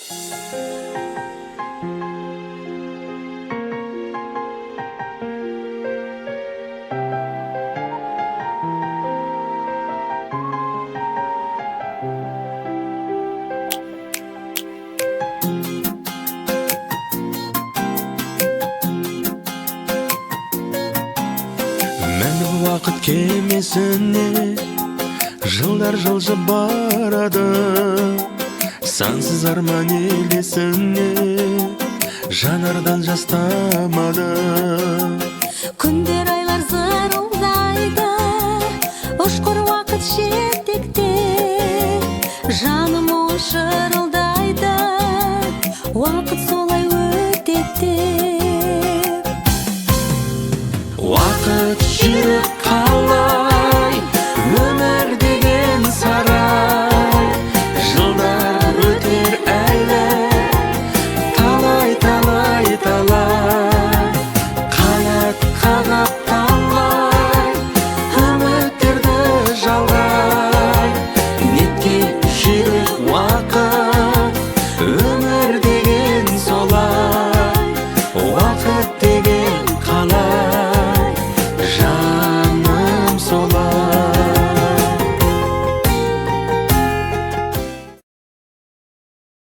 Мәні уақыт кемесіне жылдар жылжып барады, сансыз арман елесіне жанардан жас тамады. Күндер айлар зырылдайды, ұшқыр уақыт шеттекте, жаным ой шырылдайды, уақыт солай өтеді. Уақыт жүріп